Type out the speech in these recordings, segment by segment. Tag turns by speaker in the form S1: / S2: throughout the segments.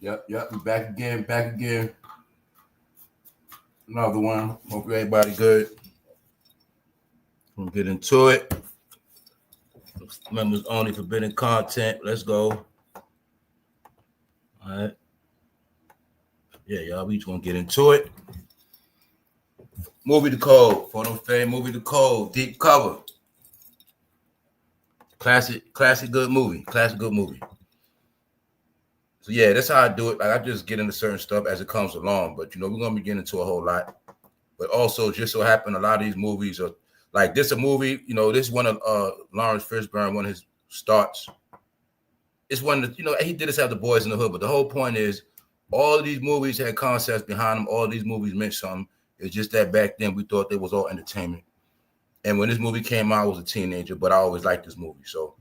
S1: Yep. We're back again. Another one. Hope everybody good. We'll get into it. Members only, forbidden content. Let's go. All right. Yeah, y'all, we just gonna get into it. Movie Decode. For them fame, Movie Decode. Deep cover. Classic good movie. So yeah, that's how I do it. Like I just get into certain stuff as it comes along. But we're gonna be getting into a whole lot. But also, just so happen a lot of these movies are like this. A movie, this is one of Lawrence Fishburne, one of his starts. It's one that he did this after Boys in the Hood. But the whole point is, all of these movies had concepts behind them. All of these movies meant something. It's just that back then we thought they was all entertainment. And when this movie came out, I was a teenager, but I always liked this movie. So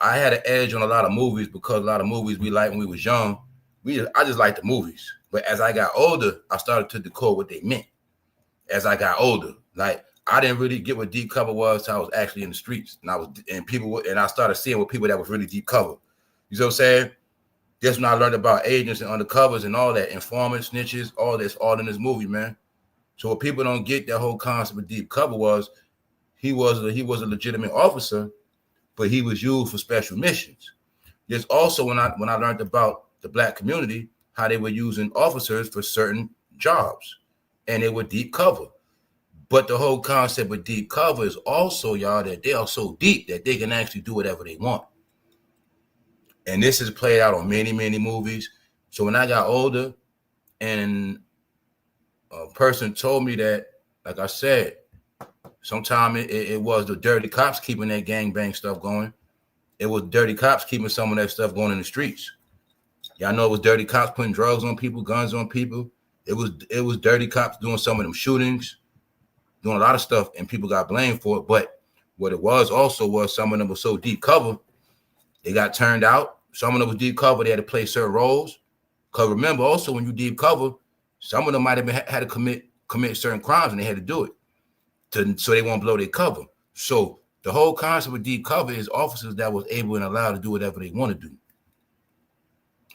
S1: I had an edge on a lot of movies because a lot of movies we liked when we was young. I just liked the movies. But as I got older, I started to decode what they meant. As I got older, like I didn't really get what deep cover was till I was actually in the streets, and I started seeing what people that was really deep cover. You know what I'm saying? That's when I learned about agents and undercovers and all that, informants, snitches, all this, all in this movie, man. So what people don't get, that whole concept of deep cover was he was a legitimate officer, but he was used for special missions. There's also when I learned about the black community, how they were using officers for certain jobs, and they were deep cover. But the whole concept of deep cover is also, y'all, that they are so deep that they can actually do whatever they want. And this is played out on many, many movies. So when I got older and a person told me that, like I said, sometimes it was the dirty cops keeping that gangbang stuff going. It was dirty cops keeping some of that stuff going in the streets. Y'all know it was dirty cops putting drugs on people, guns on people. It was dirty cops doing some of them shootings, doing a lot of stuff, and people got blamed for it. But what it was also was some of them were so deep cover, they got turned out. Some of them was deep cover. They had to play certain roles. Because remember, also when you deep cover, some of them might have had to commit certain crimes, and they had to do it so they won't blow their cover. So the whole concept of deep cover is officers that was able and allowed to do whatever they want to do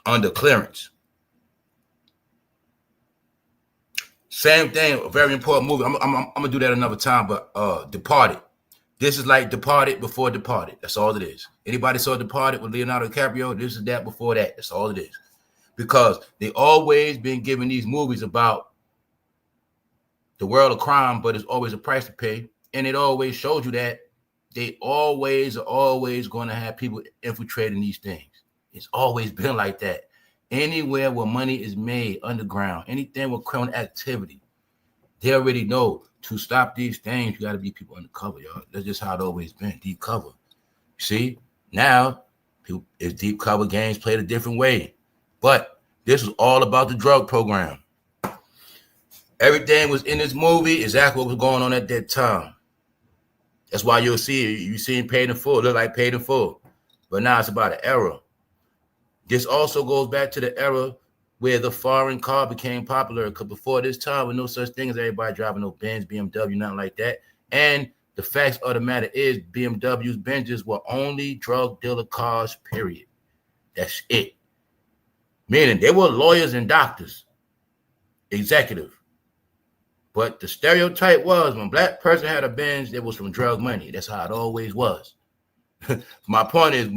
S1: under clearance. Same thing, a very important movie. I'm gonna do that another time, but Departed. This is like Departed before Departed. That's all it is. Anybody saw Departed with Leonardo DiCaprio? This is that before that. That's all it is. Because they always been giving these movies about the world of crime, but it's always a price to pay. And it always shows you that they always are always going to have people infiltrating these things. It's always been like that. Anywhere where money is made underground, anything with criminal activity, they already know to stop these things, you got to be people undercover, y'all. That's just how it always been, deep cover. See, now it's deep cover games played a different way. But this was all about the drug program. Everything was in this movie, exactly what was going on at that time. That's why you'll see it. You see Paid in Full, look like Paid in Full. But now it's about an era. This also goes back to the era where the foreign car became popular. Because before this time, with no such thing as everybody driving no Benz, BMW, nothing like that. And the facts of the matter is BMWs, Benzes were only drug dealer cars, period. That's it. Meaning they were lawyers and doctors, executive. But the stereotype was when a black person had a Benz, it was from drug money. That's how it always was. My point is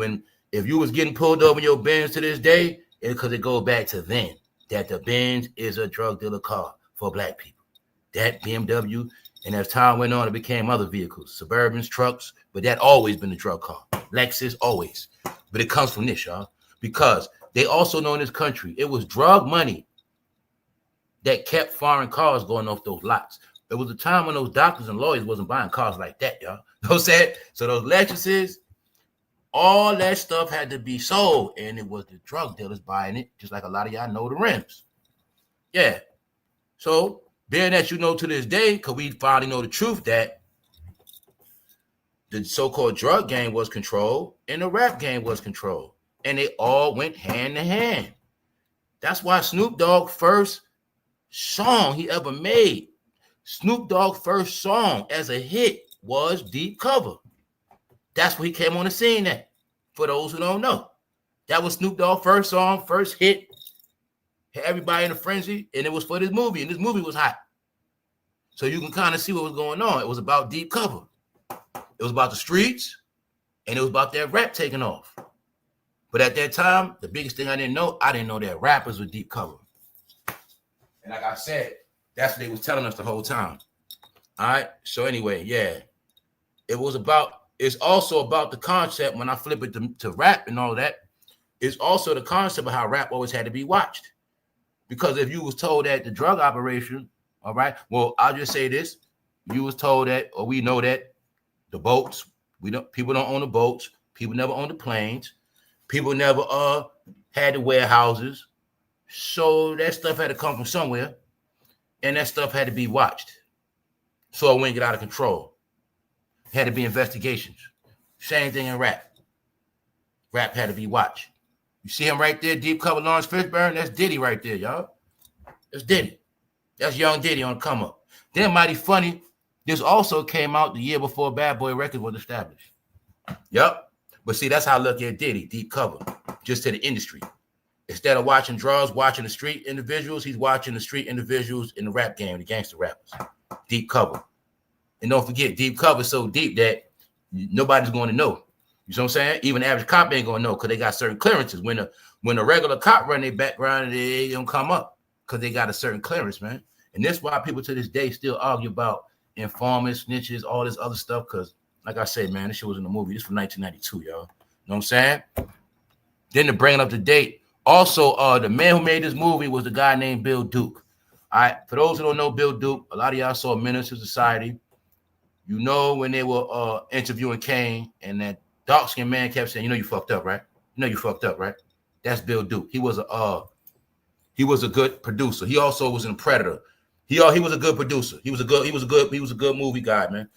S1: if you was getting pulled over in your Benz to this day, it's because it goes back to then that the Benz is a drug dealer car for black people. That BMW, and as time went on, it became other vehicles, Suburbans, trucks, but that always been a drug car. Lexus, always. But it comes from this, y'all, because they also know in this country, it was drug money that kept foreign cars going off those lots. There was a time when those doctors and lawyers wasn't buying cars like that, y'all. You know what I'm saying? So those Lexuses, all that stuff had to be sold, and it was the drug dealers buying it, just like a lot of y'all know the rims. Yeah. So being that you know to this day, because we finally know the truth that the so-called drug game was controlled and the rap game was controlled, and they all went hand in hand. That's why Snoop Dogg first song he ever made, Snoop Dogg first song as a hit was Deep Cover. That's where he came on the scene at. For those who don't know, that was Snoop Dogg first song, first hit. had everybody in a frenzy, and it was for this movie, and this movie was hot. So you can kind of see what was going on. It was about deep cover. It was about the streets, and it was about that rap taking off. But at that time, the biggest thing I didn't know that rappers were deep cover. And like I said, that's what they was telling us the whole time. All right. So anyway, yeah, it's also about the concept. When I flip it to rap and all that, it's also the concept of how rap always had to be watched. Because if you was told that the drug operation, all right, well, I'll just say this: you was told that, or we know that the boats, people don't own the boats, people never owned the planes, people never had the warehouses. So that stuff had to come from somewhere, and that stuff had to be watched. So it wouldn't get out of control. It had to be investigations. Same thing in rap. Rap had to be watched. You see him right there, deep cover Lawrence Fishburne? That's Diddy right there, y'all. That's Diddy. That's young Diddy on the come up. Then Mighty Funny, this also came out the year before Bad Boy Records was established. Yep. But see, that's how I look at Diddy, deep cover, just to the industry. Instead of watching draws, watching the street individuals, he's watching the street individuals in the rap game, the gangster rappers. Deep cover. And don't forget, deep cover is so deep that nobody's going to know. You know what I'm saying? Even the average cop ain't going to know because they got certain clearances. When a regular cop run their background, they don't come up because they got a certain clearance, man. And that's why people to this day still argue about informants, snitches, all this other stuff. Because, like I said, man, this shit was in the movie. This was from 1992, y'all. You know what I'm saying? Then to bring it up to date, also, the man who made this movie was the guy named Bill Duke. All right, for those who don't know Bill Duke, a lot of y'all saw Menace to Society. You know when they were interviewing Kane, and that dark-skinned man kept saying, "You know you fucked up, right? You know you fucked up, right?" That's Bill Duke. He was a good producer. He also was in Predator. He was a good producer. He was a good movie guy, man,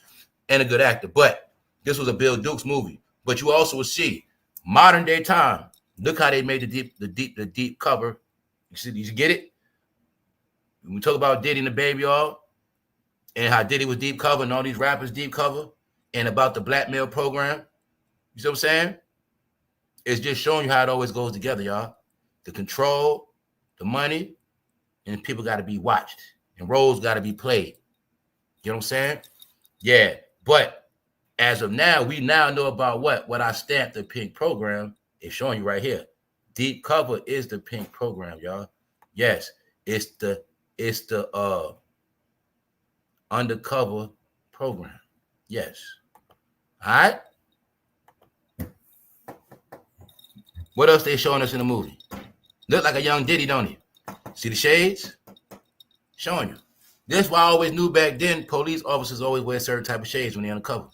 S1: and a good actor. But this was a Bill Duke's movie. But you also would see modern day time. Look how they made the deep cover. You see, you get it? When we talk about Diddy and the Baby all, and how Diddy was deep cover and all these rappers deep cover, and about the blackmail program, you see what I'm saying? It's just showing you how it always goes together, y'all. The control, the money, and people got to be watched, and roles got to be played. You know what I'm saying? Yeah, but as of now, we now know about what I stamped the pink program. It's showing you right here. Deep cover is the pink program, y'all. Yes, it's the undercover program. Yes. All right. What else they showing us in the movie? Look like a young Diddy, don't he? See the shades? Showing you. This is why I always knew back then police officers always wear certain type of shades when they're undercover.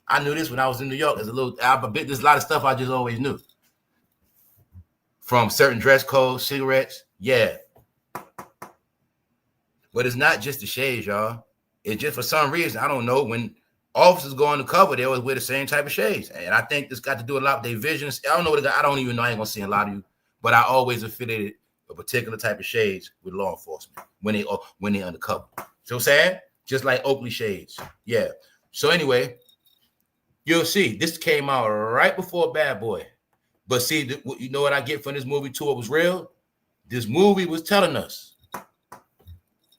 S1: I knew this when I was in New York. There's a lot of stuff I just always knew. From certain dress codes, cigarettes, yeah. But it's not just the shades, y'all. It's just for some reason, I don't know, when officers go undercover, they always wear the same type of shades. And I think this got to do a lot with their visions. I don't know I don't even know. I ain't gonna see a lot of you, but I always affiliated a particular type of shades with law enforcement when they undercover. So I'm saying? Just like Oakley shades. Yeah. So anyway, you'll see this came out right before Bad Boy. But see, you know what I get from this movie too? It was real. This movie was telling us,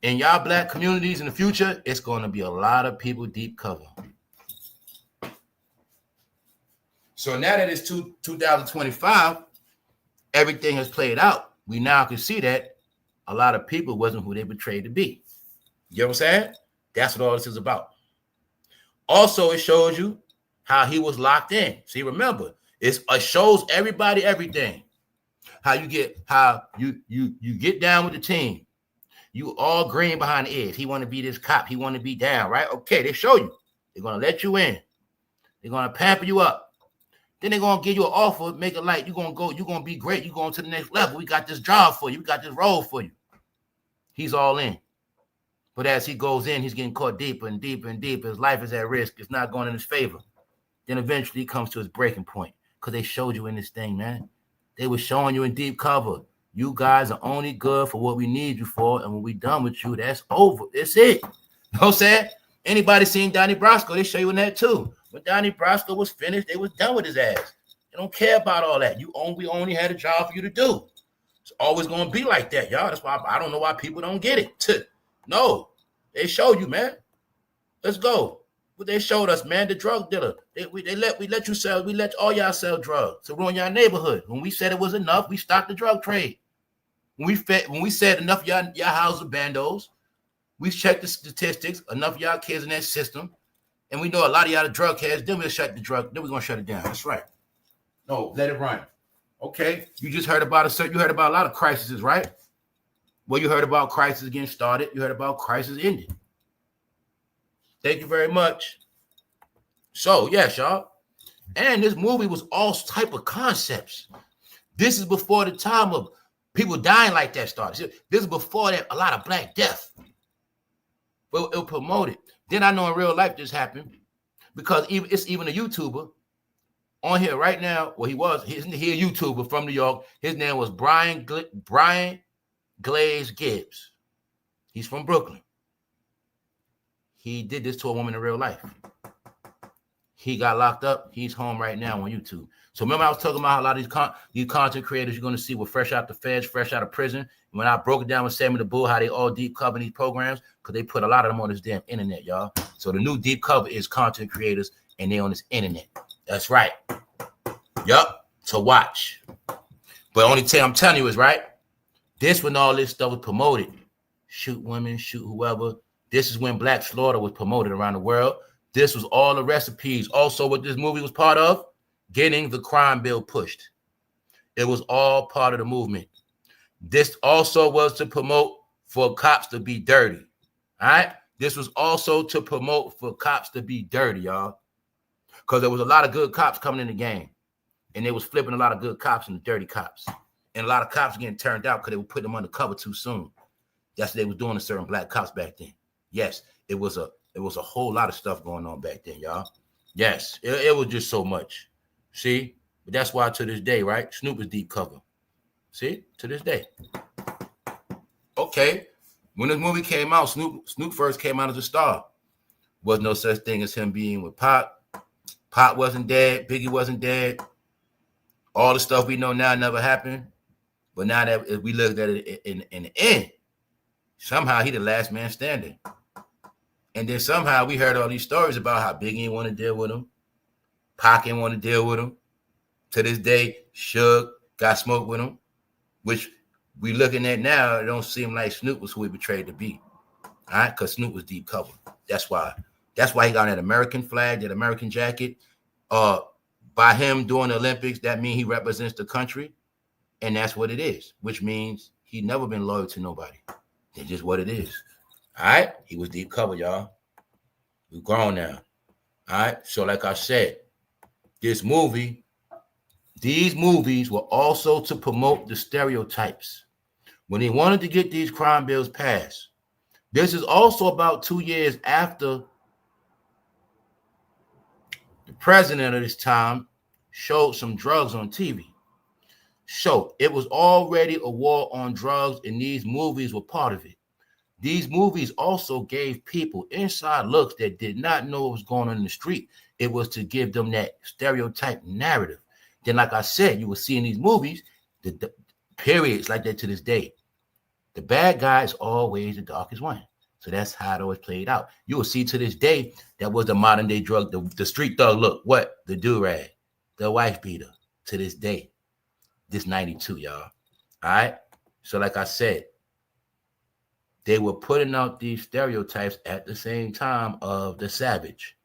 S1: in y'all black communities in the future, it's going to be a lot of people deep cover. So now that it's 2025, everything has played out. We now can see that a lot of people wasn't who they portrayed to be. You know what I'm saying? That's what all this is about. Also, it shows you how he was locked in. See, remember, it shows everybody everything. How you get down with the team. You all green behind the ears. He want to be this cop. He want to be down, right? Okay, they show you. They're going to let you in. They're going to pamper you up. Then they're going to give you an offer, make it like you're going to be great. You're going to the next level. We got this job for you. We got this role for you. He's all in. But as he goes in, he's getting caught deeper and deeper and deeper. His life is at risk. It's not going in his favor. Then eventually he comes to his breaking point because they showed you in this thing, man. They were showing you in deep cover. You guys are only good for what we need you for, and when we done with you, that's over. That's it. You know what I'm saying? Anybody seen Donnie Brasco, they show you in that too. When Donnie Brasco was finished, they was done with his ass. They don't care about all that. We only had a job for you to do. It's always going to be like that, y'all. That's why I don't know why people don't get it. No, they showed you, man. Let's go. What they showed us, man, the drug dealer. We let all y'all sell drugs to ruin y'all neighborhood. When we said it was enough, we stopped the drug trade. When we said enough y'all houses are bandos, we checked the statistics, enough of y'all kids in that system, and we know a lot of y'all the drug heads, then we'll shut the drug, then we're gonna shut it down. That's right. No, let it run. Okay, you just heard about a lot of crises, right? Well, you heard about crisis getting started, you heard about crisis ending. Thank you very much. So, yes, y'all. And this movie was all type of concepts. This is before the time of people dying like that started. This is before that, a lot of Black death. But it promoted. Then I know in real life this happened because it's even a YouTuber on here right now. Well, he's a YouTuber from New York. His name was Brian Glaze Gibbs. He's from Brooklyn. He did this to a woman in real life. He got locked up. He's home right now on YouTube. So remember I was talking about how a lot of these content creators you're going to see were fresh out the feds, fresh out of prison. When I broke it down with Sammy the Bull, how they all deep cover these programs, because they put a lot of them on this damn internet, y'all. So the new deep cover is content creators, and they on this internet. That's right. Yup. To watch. But only thing I'm telling you is, right, this when all this stuff was promoted. Shoot women, shoot whoever. This is when Black slaughter was promoted around the world. This was all the recipes. Also, what this movie was part of, getting the crime bill pushed. It was all part of the movement. This also was to promote for cops to be dirty. All right? This was also to promote for cops to be dirty, y'all. Because there was a lot of good cops coming in the game. And they was flipping a lot of good cops and dirty cops. And a lot of cops getting turned out because they were putting them undercover too soon. That's what they was doing to certain Black cops back then. Yes, it was a whole lot of stuff going on back then, y'all. Yes, it was just so much. See? But that's why to this day, right? Snoop is deep cover. See? To this day. Okay. When this movie came out, Snoop first came out as a star. Was no such thing as him being with Pop. Pop wasn't dead. Biggie wasn't dead. All the stuff we know now never happened. But now that we looked at it in the end, somehow he the last man standing. And then somehow we heard all these stories about how Biggie didn't want to deal with him. Pac didn't want to deal with him. To this day, Suge got smoked with him, which we looking at now, it don't seem like Snoop was who he betrayed to be. All right, because Snoop was deep cover. That's why he got that American flag, that American jacket. By him doing the Olympics, that means he represents the country. And that's what it is, which means he never been loyal to nobody. That's just what it is. All right, he was deep cover, y'all. We've grown now. All right, so like I said, these movies were also to promote the stereotypes. When he wanted to get these crime bills passed, this is also about 2 years after the president of this time showed some drugs on TV. So it was already a war on drugs, and these movies were part of it. These movies also gave people inside looks that did not know what was going on in the street. It was to give them that stereotype narrative. Then, like I said, you will see in these movies, the periods like that to this day. The bad guy is always the darkest one. So that's how it always played out. You will see to this day, that was the modern day drug, the street thug look. What? The do-rag, the wife beater to this day. This 92, y'all. All right? So like I said, they were putting out these stereotypes at the same time of the savage.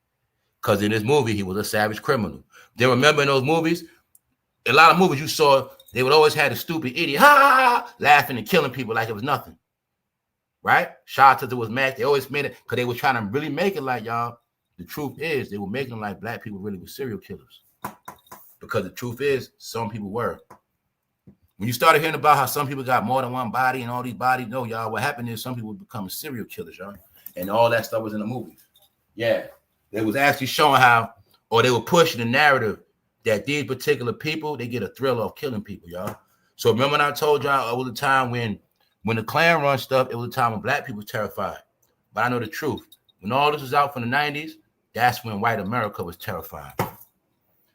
S1: Because in this movie, he was a savage criminal. Then remember in those movies, a lot of movies you saw, they would always have the stupid idiot, laughing and killing people like it was nothing. Right? Shout out to was mad. They always made it because they were trying to really make it like, y'all, the truth is they were making like Black people really were serial killers. Because the truth is, some people were. When you started hearing about how some people got more than one body and all these bodies, no, y'all, what happened is some people become serial killers, y'all. And all that stuff was in the movies. Yeah. They was actually showing how, or they were pushing the narrative that these particular people, they get a thrill of killing people, y'all. So remember when I told y'all it was a time when the Klan run stuff, it was a time when Black people were terrified. But I know the truth. When all this was out from the 90s, that's when white America was terrified.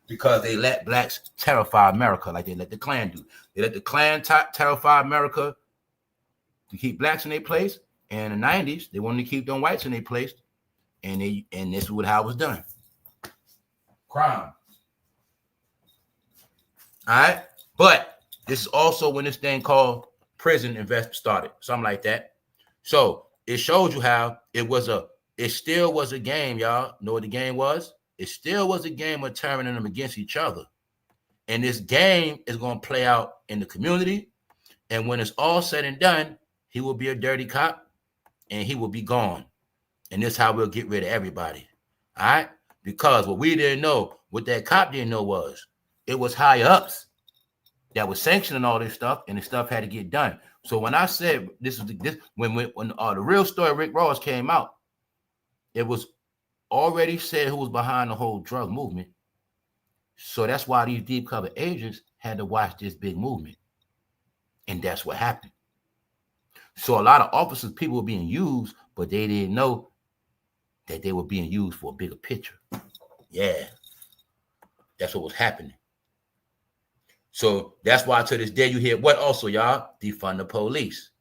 S1: because they let blacks terrify America like they let the Klan do. They let the Klan terrify America to keep blacks in their place. And in the 90s, they wanted to keep them whites in their place. And this is how it was done. Crime. All right. But this is also when this thing called prison investment started, something like that. So it shows you how it still was a game, y'all. Know what the game was? It still was a game of turning them against each other. And this game is going to play out in the community. And when it's all said and done, he will be a dirty cop and he will be gone. And this is how we'll get rid of everybody. All right? Because what we didn't know, what that cop didn't know was, it was higher ups that was sanctioning all this stuff, and the stuff had to get done. So when I said when the real story of Rick Ross came out, it was already said who was behind the whole drug movement. So that's why these deep cover agents had to watch this big movement. And that's what happened. So a lot of officers, people were being used, but they didn't know that they were being used for a bigger picture. Yeah. That's what was happening. So that's why to this day you hear what also, y'all? Defund the police.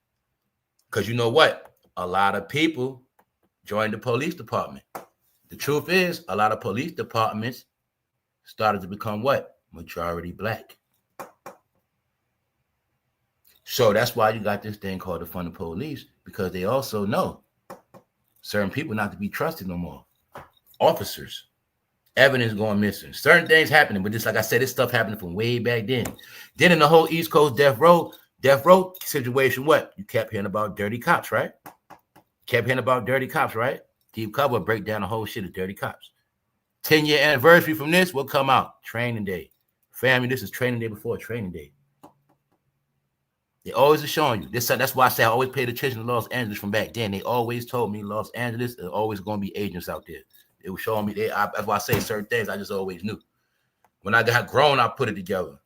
S1: Because you know what? A lot of people joined the police department. The truth is, a lot of police departments started to become what? Majority black. So that's why you got this thing called defund the police, because they also know certain people not to be trusted no more. Officers. Evidence going missing. Certain things happening, but just like I said, this stuff happening from way back then. Then in the whole East Coast death row situation, what? You kept hearing about dirty cops, right? Kept hearing about dirty cops, right? Deep Cover break down the whole shit of dirty cops. 10-year anniversary from this will come out. Training Day. Family, this is Training Day before Training Day. They always are showing you. That's why I say I always paid attention to Los Angeles from back then. They always told me Los Angeles is always going to be agents out there. It was showing me. That's why I say certain things I just always knew. When I got grown, I put it together.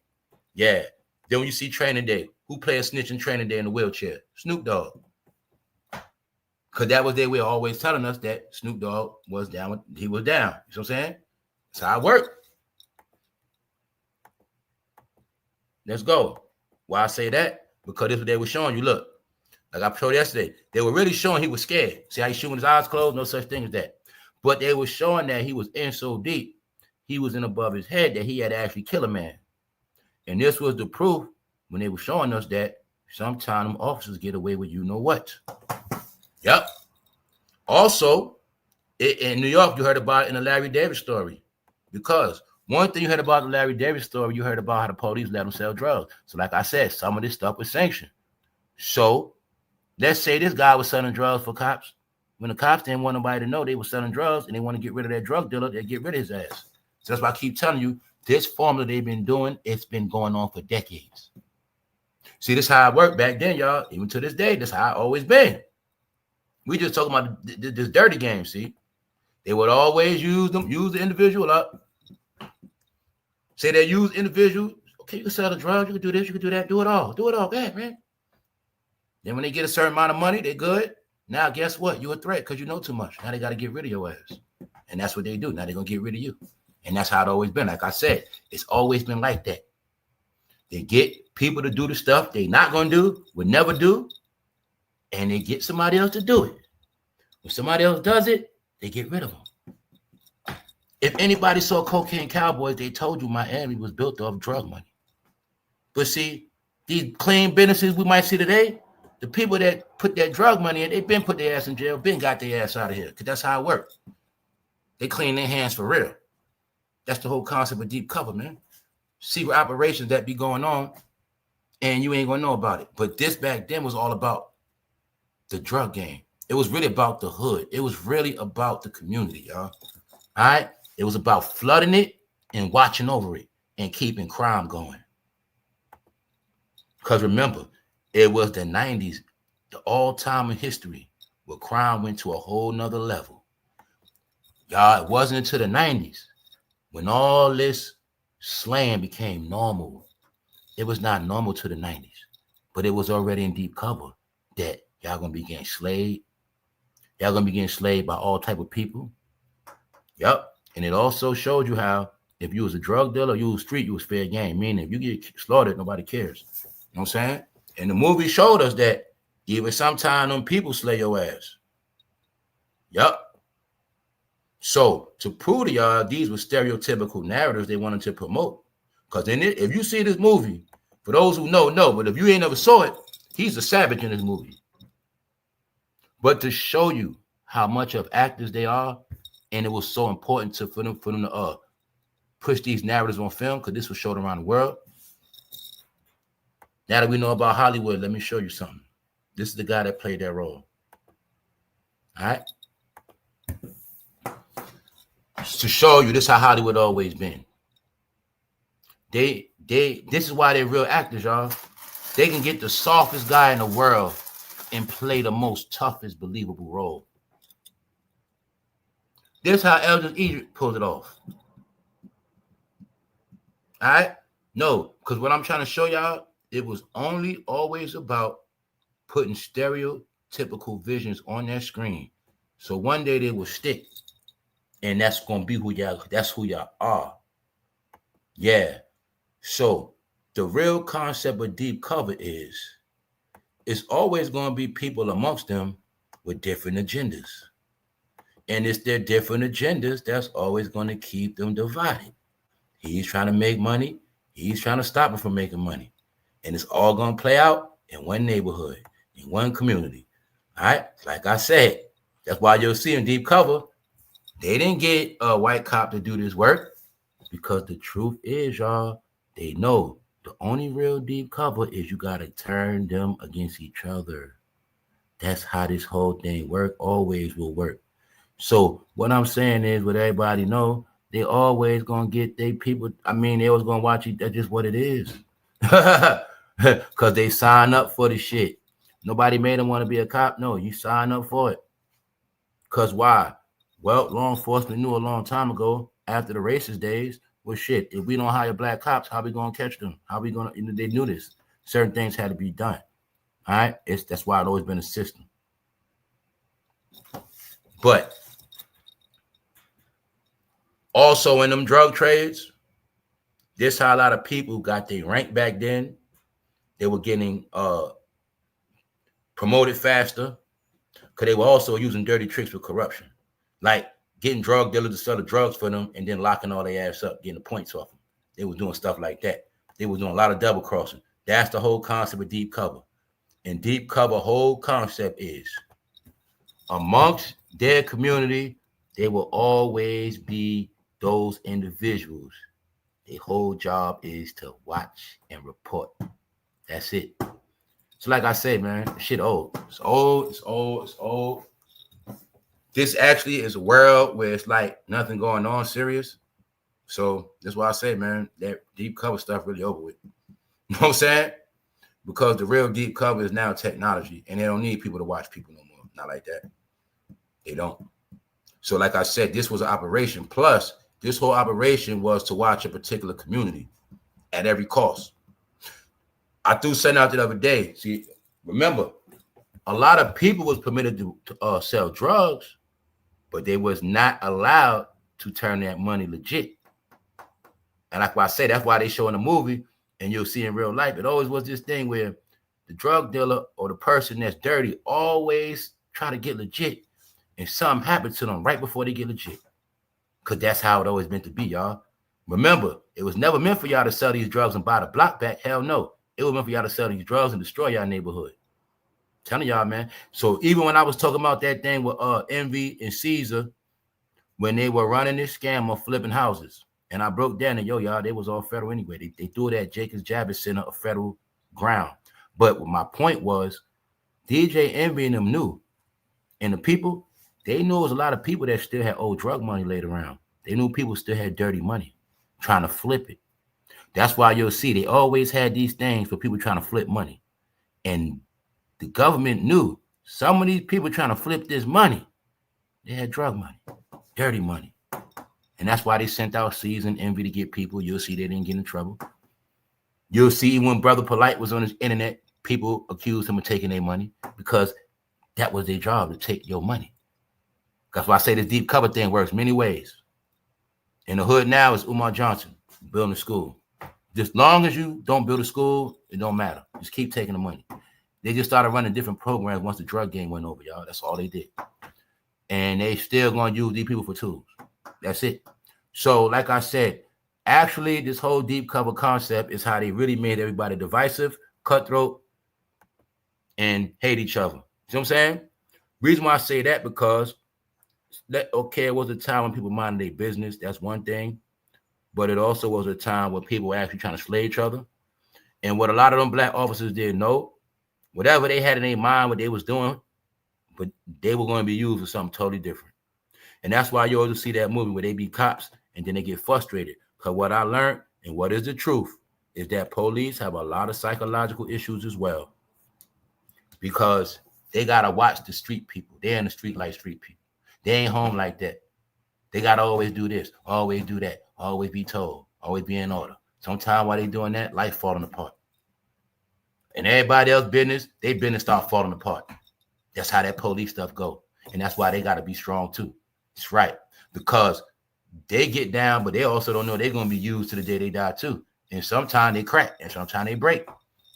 S1: Yeah. Then when you see Training Day, who played a snitch in Training Day in the wheelchair? Snoop Dogg. Because that was their way of always telling us that Snoop Dogg was down. He was down. You know what I'm saying? That's how it worked. Let's go. Why I say that? Because this is what they were showing you. Look, like I showed yesterday, they were really showing he was scared. See how he's shooting his eyes closed? No such thing as that. But they were showing that he was in so deep, he was in above his head that he had to actually kill a man. And this was the proof when they were showing us that sometimes officers get away with you know what. Yep. Also, in New York, you heard about it in the Larry Davis story. Because one thing you heard about the Larry Davis story, you heard about how the police let them sell drugs. So like I said, some of this stuff was sanctioned. So let's say this guy was selling drugs for cops. When the cops didn't want nobody to know they were selling drugs and they want to get rid of that drug dealer, they get rid of his ass. So that's why I keep telling you, this formula they've been doing, it's been going on for decades. See, this is how it worked back then, y'all. Even to this day, this is how it always been. We just talking about this dirty game, see? They would always use the individual up. Say they use individual. Okay, you can sell the drugs, you can do this, you can do that, do it all. Do it all bad, man. Then when they get a certain amount of money, they're good. Now, guess what? You're a threat because you know too much. Now they got to get rid of your ass. And that's what they do. Now they're going to get rid of you. And that's how it's always been. Like I said, it's always been like that. They get people to do the stuff they not going to do, would never do, and they get somebody else to do it. When somebody else does it, they get rid of them. If anybody saw Cocaine Cowboys, they told you Miami was built off drug money. But see, these clean businesses we might see today, the people that put that drug money in, they've been put their ass in jail, been got their ass out of here, because that's how it works. They clean their hands for real. That's the whole concept of deep cover, man. Secret operations that be going on, and you ain't going to know about it. But this back then was all about the drug game. It was really about the hood. It was really about the community, y'all. All right? It was about flooding it and watching over it and keeping crime going. Because remember, it was the 90s, the all-time in history, where crime went to a whole nother level. Y'all, it wasn't until the 90s when all this slaying became normal. It was not normal to the 90s, but it was already in deep cover that y'all going to be getting slayed. Y'all going to be getting slayed by all type of people. Yep. And it also showed you how If you was a drug dealer, you was street, you was fair game. Meaning, if you get slaughtered, nobody cares. You know what I'm saying? And the movie showed us that even sometimes them people slay your ass. Yup. So to prove to y'all, these were stereotypical narratives they wanted to promote. Because in it, if you see this movie, for those who know, but if you ain't never saw it, he's a savage in this movie. But to show you how much of actors they are, and it was so important for them to push these narratives on film, because this was showed around the world. Now that we know about Hollywood, let me show you something. This is the guy that played that role. All right? To show you this is how Hollywood always been. This is why they're real actors, y'all. They can get the softest guy in the world and play the most toughest, believable role. This is how Eldridge Egypt pulled it off. All right? No, because what I'm trying to show y'all, it was only always about putting stereotypical visions on their screen. So one day they will stick. And that's gonna be who y'all are. Yeah. So the real concept of deep cover is it's always gonna be people amongst them with different agendas. And it's their different agendas that's always gonna keep them divided. He's trying to make money, he's trying to stop him from making money. And it's all gonna play out in one neighborhood, in one community. All right, like I said, that's why you'll see in deep cover. They didn't get a white cop to do this work because the truth is, y'all, they know the only real deep cover is you got to turn them against each other. That's how this whole thing work, always will work. So what I'm saying is, what everybody know, they always going to get they people. I mean, they always going to watch it. That's just what it is. Because they sign up for the shit. Nobody made them want to be a cop. No, you sign up for it. Because why? Well, law enforcement knew a long time ago, after the racist days, well, shit, if we don't hire black cops, how we going to catch them? How we going to, they knew this. Certain things had to be done. All right? That's why it's always been a system. But also in them drug trades, this how a lot of people got their rank back then. They were getting promoted faster because they were also using dirty tricks with corruption. Like getting drug dealers to sell the drugs for them and then locking all their ass up, getting the points off them. They were doing stuff like that. They were doing a lot of double crossing. That's the whole concept of deep cover. And deep cover whole concept is amongst their community, they will always be those individuals. Their whole job is to watch and report. That's it. So like I said, man, shit old. It's old, it's old, it's old. This actually is a world where it's like nothing going on serious. So that's why I say, man, that deep cover stuff really over with. You know what I'm saying? Because the real deep cover is now technology, and they don't need people to watch people no more. Not like that. They don't. So like I said, this was an operation. Plus, this whole operation was to watch a particular community at every cost. I threw something out the other day. See, remember, a lot of people was permitted to sell drugs, but they was not allowed to turn that money legit. And like I say, that's why they show in the movie, and you'll see in real life, it always was this thing where the drug dealer or the person that's dirty always try to get legit, and something happens to them right before they get legit. Because that's how it always meant to be, y'all. Remember, it was never meant for y'all to sell these drugs and buy the block back. Hell no. It was meant for y'all to sell these drugs and destroy y'all neighborhood. I'm telling y'all, man. So even when I was talking about that thing with Envy and Caesar, when they were running this scam of flipping houses, and I broke down and y'all, they was all federal anyway. They threw it at Jacobs Javits Center of federal ground. But my point was, DJ Envy and them knew. And the people, they knew it was a lot of people that still had old drug money laid around. They knew people still had dirty money trying to flip it. That's why you'll see they always had these things for people trying to flip money. And the government knew some of these people trying to flip this money, they had drug money, dirty money. And that's why they sent out Caesar and Envy to get people. You'll see they didn't get in trouble. You'll see when Brother Polite was on his internet, people accused him of taking their money because that was their job, to take your money. That's why I say this deep cover thing works many ways. In the hood now is Umar Johnson building a school. Just long as you don't build a school, it don't matter. Just keep taking the money. They just started running different programs once the drug game went over, y'all. That's all they did. And they still going to use these people for tools. That's it. So, like I said, actually, this whole deep cover concept is how they really made everybody divisive, cutthroat, and hate each other. You know what I'm saying? Reason why I say that, because okay, it was a time when people minded their business. That's one thing. But it also was a time when people were actually trying to slay each other. And what a lot of them black officers didn't know, whatever they had in their mind, what they was doing, but they were going to be used for something totally different. And that's why you always see that movie where they be cops and then they get frustrated. Because what I learned, and what is the truth, is that police have a lot of psychological issues as well. Because they got to watch the street people. They're in the street like street people. They ain't home like that. They got to always do this, always do that, always be told, always be in order. Sometimes while they doing that, life falling apart. And everybody else business, they business start falling apart. That's how that police stuff go. And that's why they got to be strong too. It's right. Because they get down, but they also don't know they're going to be used to the day they die too. And sometimes they crack and sometimes they break.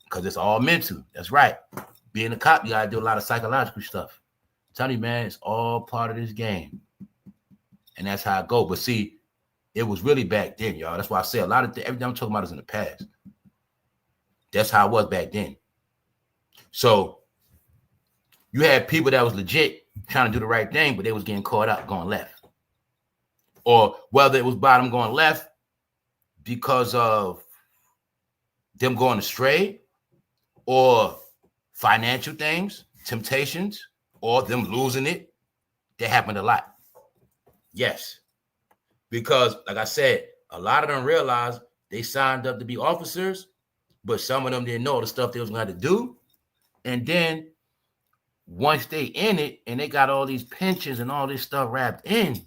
S1: Because it's all mental. That's right. Being a cop, you got to do a lot of psychological stuff. I'm telling you, man, it's all part of this game. And that's how it go. But see, it was really back then, y'all. That's why I say a lot of everything I'm talking about is in the past. That's how it was back then. So you had people that was legit trying to do the right thing, but they was getting caught up going left. Or whether it was by them going left because of them going astray, or financial things, temptations, or them losing it. That happened a lot. Yes. Because, like I said, a lot of them realized they signed up to be officers, but some of them didn't know the stuff they was going to have to do. And then once they in it and they got all these pensions and all this stuff wrapped in,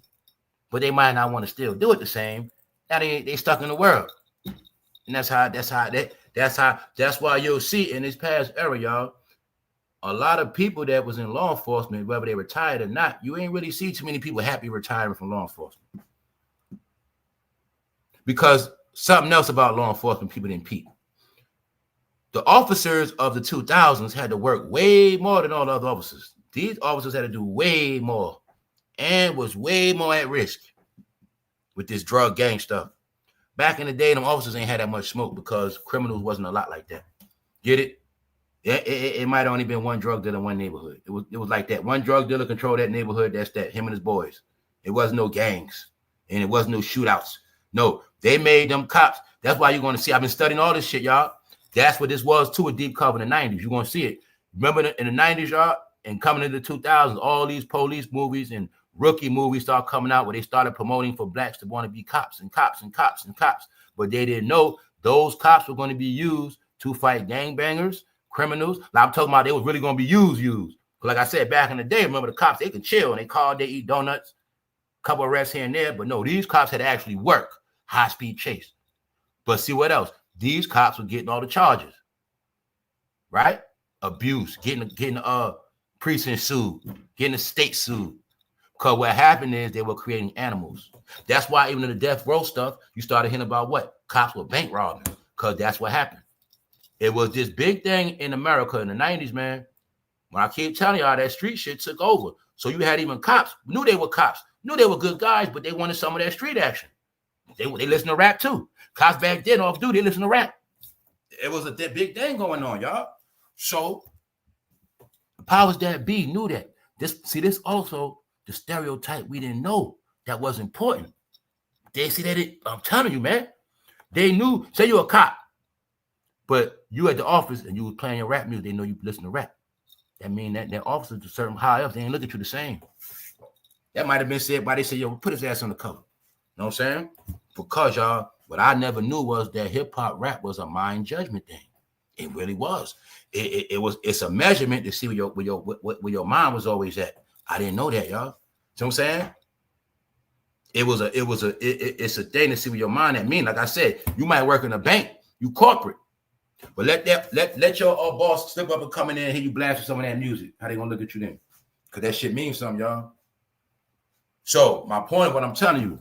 S1: but they might not want to still do it the same. Now they stuck in the world. And that's why you'll see in this past era, y'all, a lot of people that was in law enforcement, whether they retired or not, you ain't really see too many people happy retiring from law enforcement. Because something else about law enforcement people didn't peep. The officers of the 2000s had to work way more than all the other officers. These officers had to do way more and was way more at risk with this drug gang stuff. Back in the day, them officers ain't had that much smoke because criminals wasn't a lot like that. Get it? It might have only been one drug dealer in one neighborhood. It was like that. One drug dealer controlled that neighborhood. That's that, him and his boys. It wasn't no gangs and it wasn't no shootouts. No, they made them cops. That's why you're going to see. I've been studying all this shit, y'all. That's what this was too, a deep cover in the 90s. You're going to see it. Remember in the 90s, y'all, and coming into the 2000s, all these police movies and rookie movies start coming out where they started promoting for blacks to want to be cops and cops and cops and cops. But they didn't know those cops were going to be used to fight gangbangers, criminals. Like I'm talking about, they was really going to be used. Like I said, back in the day, remember the cops, they can chill and they call, they eat donuts, couple of arrests here and there. But no, these cops had to actually work, high-speed chase. But see what else? These cops were getting all the charges, right? Abuse, getting precinct sued, getting the state sued. Because what happened is they were creating animals. That's why even in the death row stuff, you started hearing about what? Cops were bank robbing, because that's what happened. It was this big thing in America in the 90s, man. When I keep telling y'all, that street shit took over. So you had even cops, knew they were cops, knew they were good guys, but they wanted some of that street action. They listen to rap too. Cops back then off duty, they listen to rap. It was a big thing going on, y'all. So the powers that be knew that. This also the stereotype we didn't know that was important. They see that I'm telling you, man. They knew, say you're a cop, but you at the office and you was playing your rap music, they know you listen to rap. That mean that officers to certain high ups, they ain't look at you the same. That might have been said by they say, yo, put his ass on the cover. You know what I'm saying? Because y'all, what I never knew was that hip hop rap was a mind judgment thing. It really was. It's a measurement to see where your mind was always at. I didn't know that, y'all. See what I'm saying? It's a thing to see where your mind at. Mean, like I said, you might work in a bank, you corporate, but let your boss slip up and come in there and hear you blasting some of that music. How they gonna look at you then? Because that shit means something, y'all. So my point, what I'm telling you,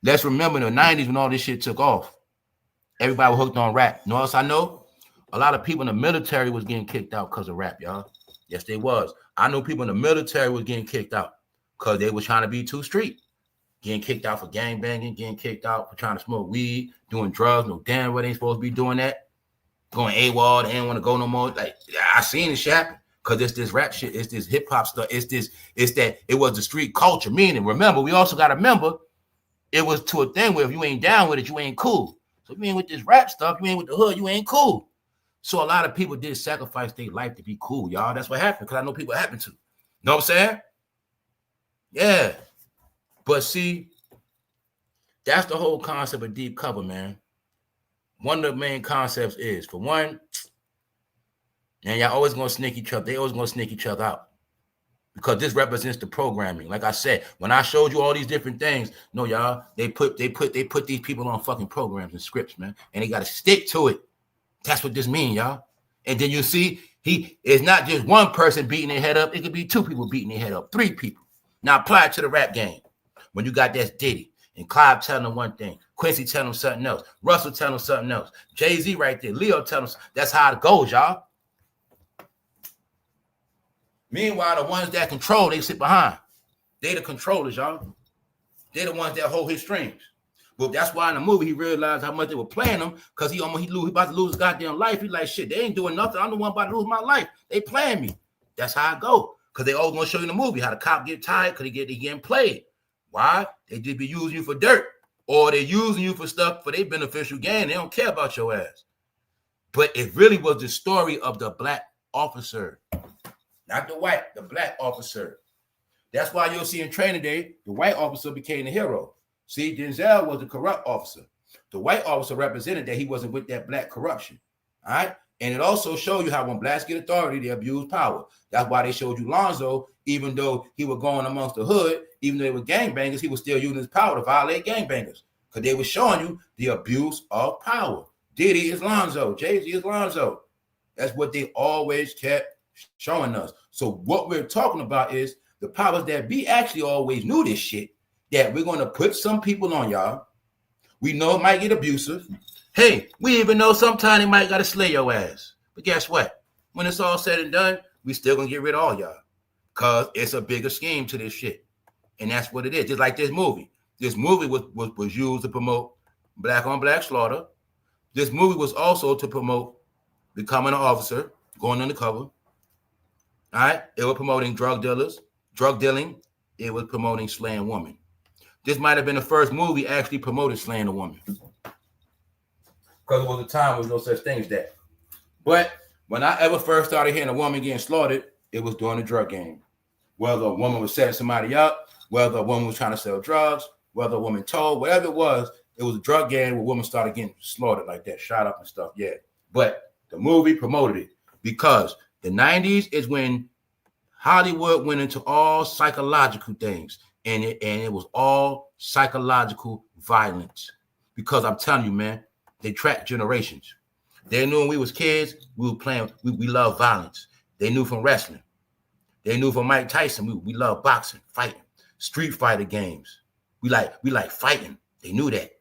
S1: Let's remember in the 90s when all this shit took off, everybody was hooked on rap. You know what else I know? A lot of people in the military was getting kicked out because of rap, y'all. Yes, they was. I know people in the military was getting kicked out because they was trying to be too street. Getting kicked out for gang banging, getting kicked out for trying to smoke weed, doing drugs. No damn well they ain't supposed to be doing that. Going AWOL, they ain't want to go no more. Like, I seen this shit happen because it's this rap shit, it's this hip hop stuff, it's that it was the street culture. Meaning, remember, we also got to remember it was to a thing where if you ain't down with it, you ain't cool. So if you ain't with this rap stuff, you ain't with the hood, you ain't cool. So a lot of people did sacrifice their life to be cool, y'all. That's what happened, because I know people it happened to. You know what I'm saying? Yeah. But see, that's the whole concept of deep cover, man. One of the main concepts is, for one, and y'all always gonna sneak each other. They always gonna sneak each other out. Because this represents the programming. Like I said, when I showed you all these different things, no, y'all, they put these people on fucking programs and scripts, man. And they gotta stick to it. That's what this means, y'all. And then you see, it's not just one person beating their head up, it could be two people beating their head up, three people. Now apply it to the rap game. When you got that Diddy and Clive telling them one thing, Quincy telling them something else, Russell telling them something else, Jay-Z right there, Leo telling them, that's how it goes, y'all. Meanwhile, the ones that control, they sit behind. They the controllers, y'all. They the ones that hold his strings. But that's why in the movie he realized how much they were playing him, because he about to lose his goddamn life. He's like, shit, they ain't doing nothing. I'm the one about to lose my life. They playing me. That's how I go. Because they always gonna show you in the movie how the cop get tired because they getting played. Why? They just be using you for dirt, or they're using you for stuff for their beneficial gain. They don't care about your ass. But it really was the story of the black officer. Not the white, the black officer. That's why you'll see in Training Day, the white officer became the hero. See, Denzel was the corrupt officer. The white officer represented that he wasn't with that black corruption. All right? And it also showed you how when blacks get authority, they abuse power. That's why they showed you Lonzo, even though he was going amongst the hood, even though they were gangbangers, he was still using his power to violate gangbangers. Because they were showing you the abuse of power. Diddy is Lonzo. Jay-Z is Lonzo. That's what they always kept showing us. So what we're talking about is the powers that be actually always knew this shit, that we're going to put some people on y'all. We know it might get abusive. Hey, we even know sometimes they might got to slay your ass. But guess what? When it's all said and done, we still going to get rid of all y'all, because it's a bigger scheme to this shit. And that's what it is. Just like this movie. This movie was used to promote black on black slaughter. This movie was also to promote becoming an officer, going undercover. All right? It was promoting drug dealers, drug dealing. It was promoting slaying women. This might have been the first movie actually promoted slaying a woman, because it was a time there was no such thing as that. But when I ever first started hearing a woman getting slaughtered, it was during the drug game. Whether a woman was setting somebody up, whether a woman was trying to sell drugs, whether a woman told, whatever it was a drug game where women started getting slaughtered like that, shot up and stuff. Yeah. But the movie promoted it, because the 90s is when Hollywood went into all psychological things, and it was all psychological violence. Because I'm telling you, man, they tracked generations. They knew when we was kids, we were playing, we love violence. They knew from wrestling. They knew from Mike Tyson, we love boxing, fighting, Street Fighter games. We like fighting. They knew that.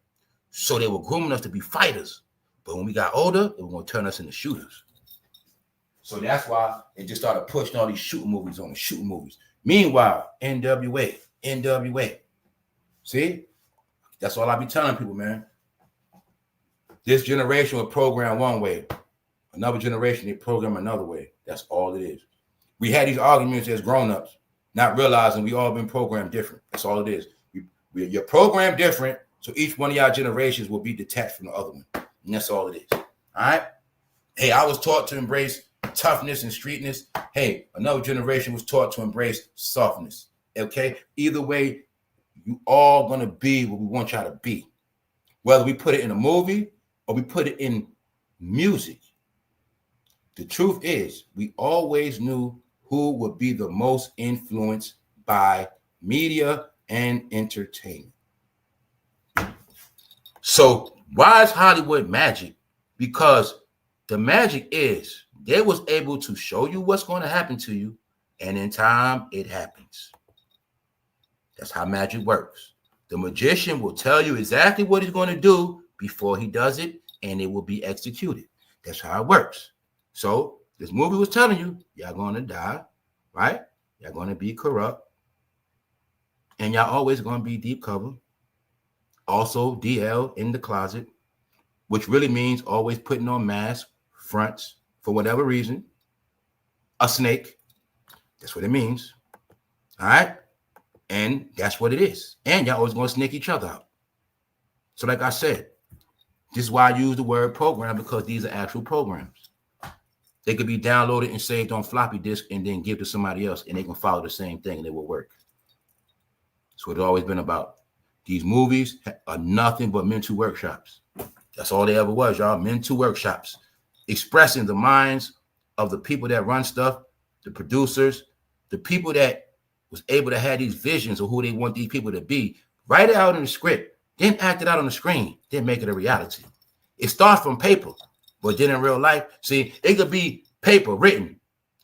S1: So they were grooming us to be fighters. But when we got older, they were going to turn us into shooters. So that's why they just started pushing all these shooting movies on the shooting movies. Meanwhile, NWA. See? That's all I be telling people, man. This generation will program one way. Another generation, they program another way. That's all it is. We had these arguments as grown-ups, not realizing we all been programmed different. That's all it is. You're programmed different, so each one of y'all generations will be detached from the other one. And that's all it is. All right? Hey, I was taught to embrace toughness and streetness. Hey, another generation was taught to embrace softness. Okay? Either way, you all gonna be what we want y'all to be. Whether we put it in a movie or we put it in music. The truth is, we always knew who would be the most influenced by media and entertainment. So why is Hollywood magic? Because the magic is they was able to show you what's going to happen to you, and in time it happens. That's how magic works. The magician will tell you exactly what he's going to do before he does it, and it will be executed. That's how it works. So this movie was telling you, y'all going to die, right? Y'all going to be corrupt, and y'all always going to be deep cover. Also, DL in the closet, which really means always putting on masks, fronts, for whatever reason. A snake. That's what it means. All right? And that's what it is. And y'all always going to snake each other out. So like I said, this is why I use the word program, because these are actual programs. They could be downloaded and saved on floppy disk and then give to somebody else, and they can follow the same thing and it will work. That's what it's always been about. These movies are nothing but mental workshops. That's all they ever was, y'all. Mental workshops. Expressing the minds of the people that run stuff, the producers, the people that was able to have these visions of who they want these people to be. Write it out in the script. Then act it out on the screen. Then make it a reality. It starts from paper. But then in real life, see, it could be paper, written,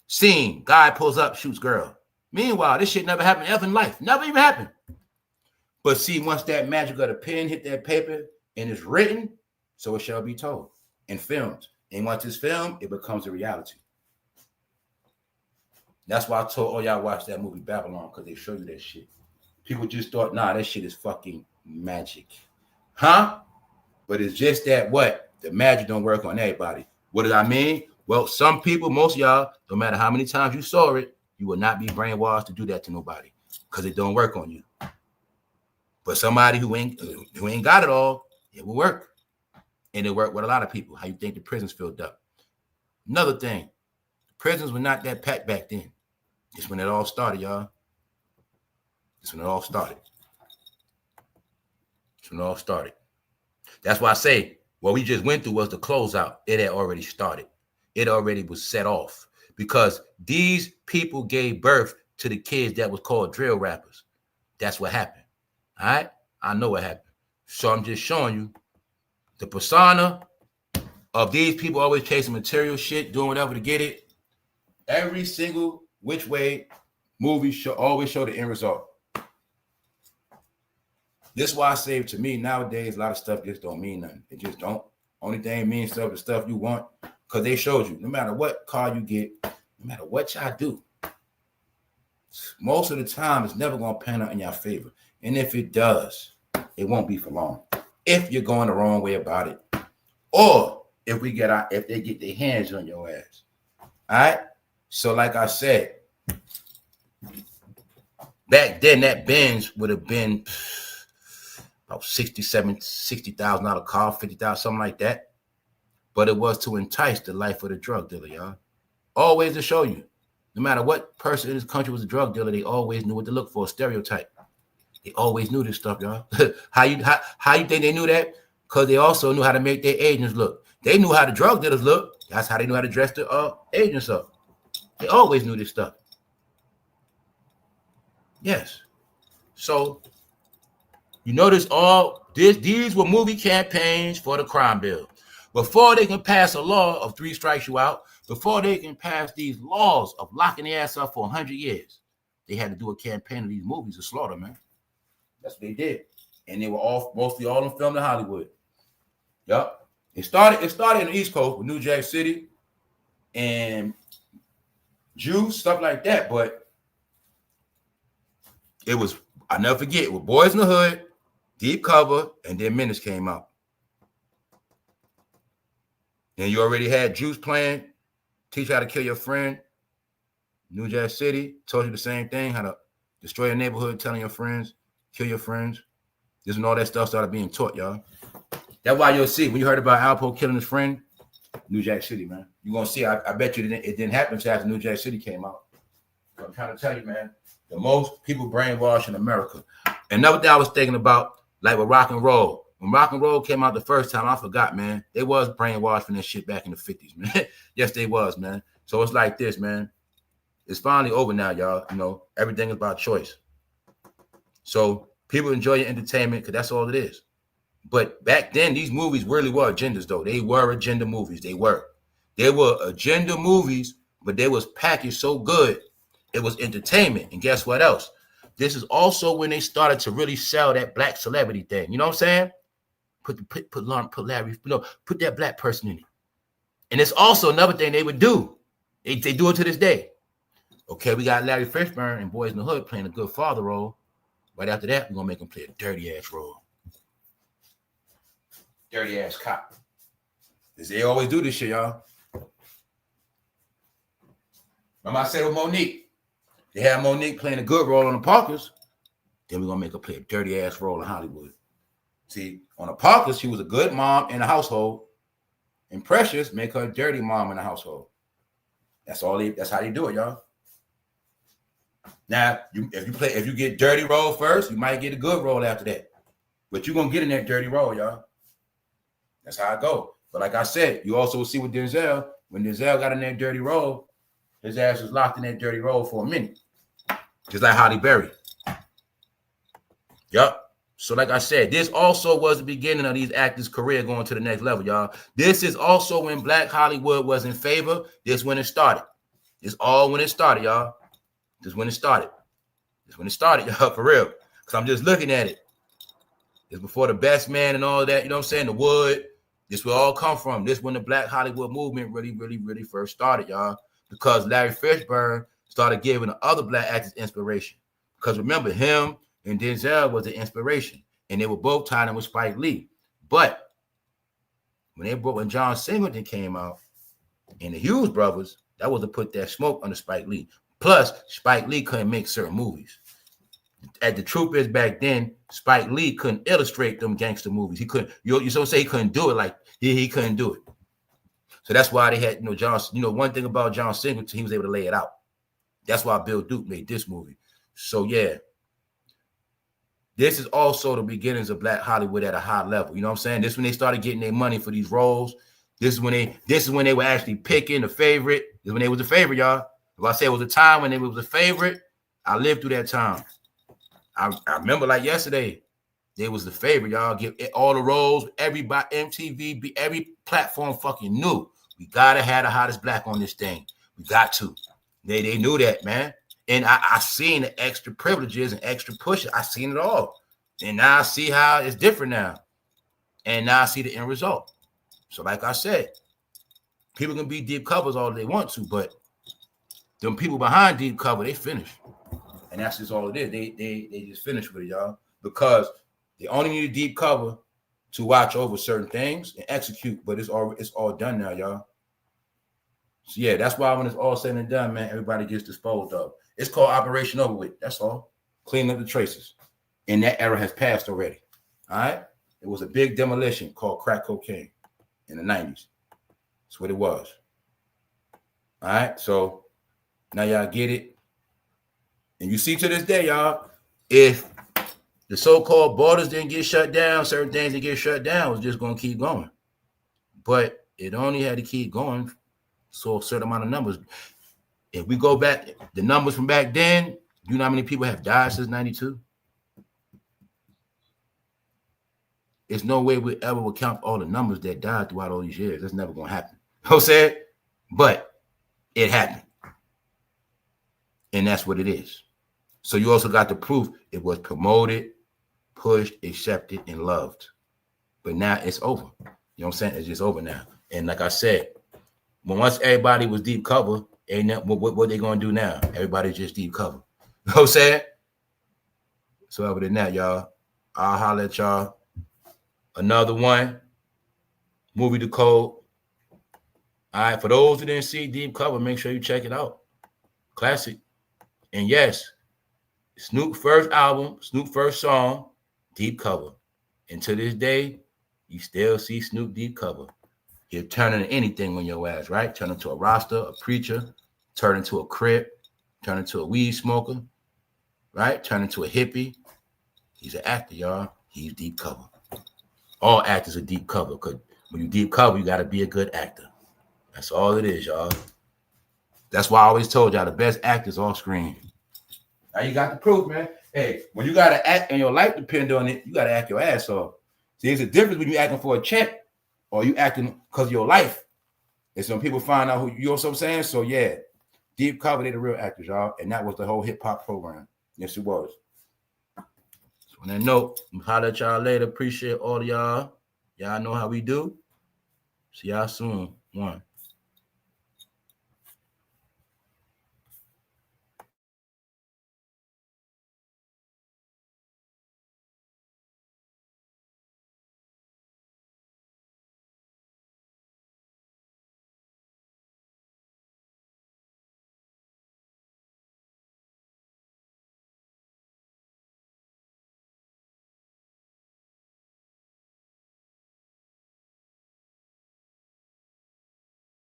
S1: scene, guy pulls up, shoots girl. Meanwhile, this shit never happened ever in life. Never even happened. But see, once that magic of the pen hit that paper and it's written, so it shall be told and filmed. And once it's filmed, it becomes a reality. That's why I told all y'all watch that movie Babylon, because they show you that shit. People just thought, nah, that shit is fucking magic. Huh? But it's just that what? The magic don't work on everybody. What does I mean? Well, some people, most of y'all, no matter how many times you saw it, you will not be brainwashed to do that to nobody because it don't work on you. But somebody who ain't got it all, it will work. And it worked with a lot of people. How you think the prisons filled up? Another thing, prisons were not that packed back then. It's when it all started, y'all. It's when it all started. It's when it all started. That's why I say what we just went through was the closeout. It had already started. It already was set off because these people gave birth to the kids that was called drill rappers. That's what happened. All right? I know what happened. So I'm just showing you the persona of these people always chasing material shit, doing whatever to get it. Every single which way movie always show the end result. This is why I say to me nowadays, a lot of stuff just don't mean nothing. It just don't. Only thing means stuff is stuff you want because they showed you. No matter what car you get, no matter what y'all do, most of the time it's never going to pan out in your favor. And if it does, it won't be for long. If you're going the wrong way about it, or if they get their hands on your ass. All right. So like I said, back then that Benz would have been about $60,000 car, $50,000, something like that. But it was to entice the life of the drug dealer, y'all. Always to show you, no matter what person in this country was a drug dealer, they always knew what to look for. Stereotype. They always knew this stuff, y'all. How you think they knew that? Because they also knew how to make their agents look. They knew how the drug dealers look. That's how they knew how to dress the agents up. They always knew this stuff. Yes. So you notice these were movie campaigns for the crime bill. Before they can pass a law of 3 strikes you out, before they can pass these laws of locking their ass up for 100 years, they had to do a campaign of these movies to slaughter, man. That's what they did. And they were mostly all filmed in Hollywood. Yup. It started in the East Coast with New Jack City and Juice, stuff like that. But it was, I'll never forget, it was Boys in the Hood, Deep Cover, and then Menace came out. And you already had Juice playing, Teach You How to Kill Your Friend. New Jack City told you the same thing, how to destroy your neighborhood, telling your friends, kill your friends. This and all that stuff started being taught, y'all. That's why you'll see, when you heard about Alpo killing his friend, New Jack City, man. You're going to see, I bet you it didn't happen until after New Jack City came out. I'm trying to tell you, man, the most people brainwashed in America. Another thing I was thinking about, like with rock and roll. When rock and roll came out the first time, I forgot, man. They was brainwashed from that shit back in the 50s, man. Yes, they was, man. So it's like this, man. It's finally over now, y'all. You know, everything is about choice. So people enjoy your entertainment because that's all it is. But back then, these movies really were agendas, though. They were agenda movies. They were agenda movies, but they was packaged so good. It was entertainment. And guess what else? this is also when they started to really sell that black celebrity thing. You know what I'm saying? Put Larry, put that black person in it. And it's also another thing they would do. They do it to this day. Okay, we got Larry Fishburne and Boys in the Hood playing a good father role. Right after that, we're gonna make him play a dirty ass role. Dirty ass cop. They always do this shit, y'all. Remember I said with Monique, they had Monique playing a good role on the Parkers. Then we're gonna make her play a dirty ass role in Hollywood. See, on the Parkers, she was a good mom in the household. And Precious make her a dirty mom in the household. That's how they do it, y'all. Now, if you get dirty role first, you might get a good role after that. But you're gonna get in that dirty role, y'all. That's how it go. But like I said, you also will see with Denzel, when Denzel got in that dirty role, his ass was locked in that dirty role for a minute. Just like Halle Berry. Yup. So like I said, this also was the beginning of these actors' career going to the next level, y'all. This is also when Black Hollywood was in favor. This when it started. It's all when it started, y'all. This when it started. This when it started, y'all, for real. Because I'm just looking at it. It's before the Best Man and all that, you know what I'm saying? The Wood. This will all come from. This when the Black Hollywood movement really first started, y'all. Because Larry Fishburne started giving the other black actors inspiration. Because remember, him and Denzel was the inspiration. And they were both tied in with Spike Lee. But when John Singleton came out and the Hughes brothers, that was to put that smoke under Spike Lee. Plus, Spike Lee couldn't make certain movies. The truth is, back then, Spike Lee couldn't illustrate them gangster movies. He couldn't, you so say he couldn't do it like he couldn't do it. So that's why they had, one thing about John Singleton, he was able to lay it out. That's why Bill Duke made this movie. So yeah. This is also the beginnings of Black Hollywood at a high level. You know what I'm saying? This is when they started getting their money for these roles. This is when they were actually picking the favorite. This is when they was the favorite, y'all. If I say it was a time when they was the favorite, I lived through that time. I remember like yesterday, they was the favorite, y'all. Get all the roles, everybody, MTV, every platform fucking knew. We gotta have the hottest black on this thing. We got to. They knew that, man. And I seen the extra privileges and extra pushes. I seen it all. And now I see how it's different now. And now I see the end result. So like I said, people can be deep covers all they want to, but them people behind deep cover, they finish. And that's just all it is. They just finish with it, y'all. Because they only need a deep cover to watch over certain things and execute, but it's all done now, y'all. So yeah, that's why when it's all said and done, man, everybody gets disposed of. It's called Operation Over With. That's all. Clean up the traces. And that era has passed already. All right? It was a big demolition called crack cocaine in the 90s. That's what it was. All right? So now y'all get it. And you see to this day, y'all, if the so-called borders didn't get shut down, certain things that get shut down was just going to keep going. But it only had to keep going so a certain amount of numbers. If we go back, the numbers from back then, you know how many people have died since 92? There's no way we ever will count all the numbers that died throughout all these years. That's never going to happen. You know what I'm saying? But it happened. And that's what it is. So you also got the proof it was promoted, pushed, accepted, and loved. But now it's over. You know what I'm saying? It's just over now. And like I said, once everybody was deep cover, what they gonna do now? Everybody's just deep cover. You know what I'm saying? So other than that, y'all, I'll holler at y'all. Another one, movie Decode. All right, for those who didn't see deep cover, make sure you check it out. Classic. And yes, Snoop first album, Snoop first song, deep cover. And to this day, you still see Snoop deep cover. He'll turn into anything on your ass, right? Turn into a roster, a preacher, turn into a crip, turn into a weed smoker, right? Turn into a hippie. He's an actor, y'all. He's deep cover. All actors are deep cover because when you deep cover, you got to be a good actor. That's all it is, y'all. That's why I always told y'all the best actors off screen. Now you got the proof, man. Hey, when you got to act and your life depend on it, you got to act your ass off. See, there's a difference when you acting for a check or you acting because of your life. And some people find out who you know what I'm saying? So yeah, deep cover, they the real actors, y'all. And that was the whole hip hop program. Yes, it was. On that note, I'm holler at y'all later. Appreciate all of y'all. Y'all know how we do. See y'all soon. One.